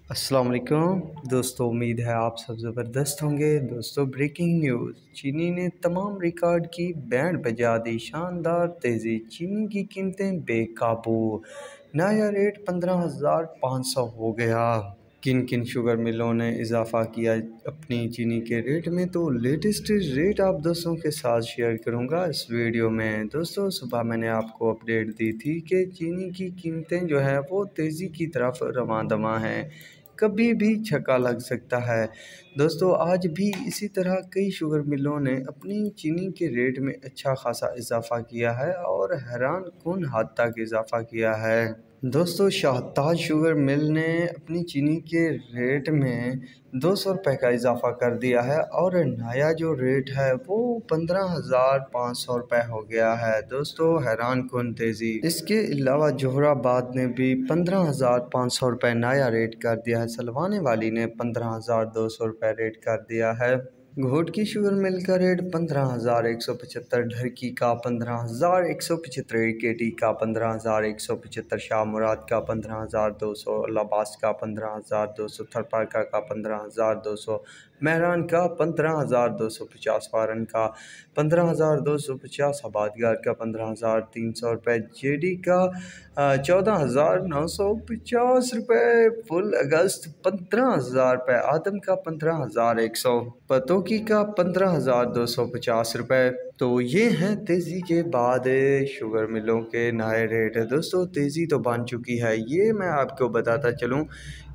अस्सलाम वालेकुम दोस्तों, उम्मीद है आप सब ज़बरदस्त होंगे। दोस्तों, ब्रेकिंग न्यूज़, चीनी ने तमाम रिकॉर्ड की बैंड बजा दी, शानदार तेज़ी, चीनी की कीमतें बेकाबू, नया रेट 15,500 हो गया। किन किन शुगर मिलों ने इजाफ़ा किया अपनी चीनी के रेट में, तो लेटेस्ट रेट आप दोस्तों के साथ शेयर करूंगा इस वीडियो में। दोस्तों, सुबह मैंने आपको अपडेट दी थी कि चीनी की कीमतें जो है वो तेज़ी की तरफ रवां दवां हैं, कभी भी छक्का लग सकता है। दोस्तों, आज भी इसी तरह कई शुगर मिलों ने अपनी चीनी के रेट में अच्छा खासा इजाफ़ा किया है और हैरान कुन हद तक इजाफ़ा किया है। दोस्तों, शाहताज शुगर मिल ने अपनी चीनी के रेट में 200 रुपये का इजाफ़ा कर दिया है और नया जो रेट है वो 15,500 रुपये हो गया है। दोस्तों, हैरान कुन तेज़ी। इसके अलावा जोहराबाद ने भी 15,500 रुपये नया रेट कर दिया है। सलवाने वाली ने 15,200 रुपये रेट कर दिया है। घोट की शुगर मिल का रेट 15,175, ढरकी का 15,175, केटी का 15,175, शाह मुराद का 15,200, अलाबास का 15,200, थरपारका का 15,200, महरान का 15,250, फारन का 15,250, आबादगार का 15,300 रुपये, जेडी का 14,950 रुपये, फुल अगस्त 15,000 रुपये, आदम का 15,100, पतोकी का 15,250 रुपये। तो ये हैं तेज़ी के बाद शुगर मिलों के नए रेट। दोस्तों, तेज़ी तो बन चुकी है, ये मैं आपको बताता चलूँ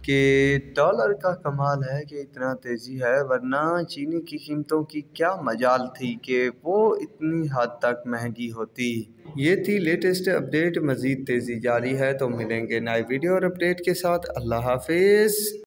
कि डॉलर का कमाल है कि इतना तेज़ी है, वरना चीनी की कीमतों की क्या मजाल थी कि वो इतनी हद तक महंगी होती। ये थी लेटेस्ट अपडेट, मज़ीद तेज़ी जारी है, तो मिलेंगे नए वीडियो और अपडेट के साथ। अल्लाह हाफिज़।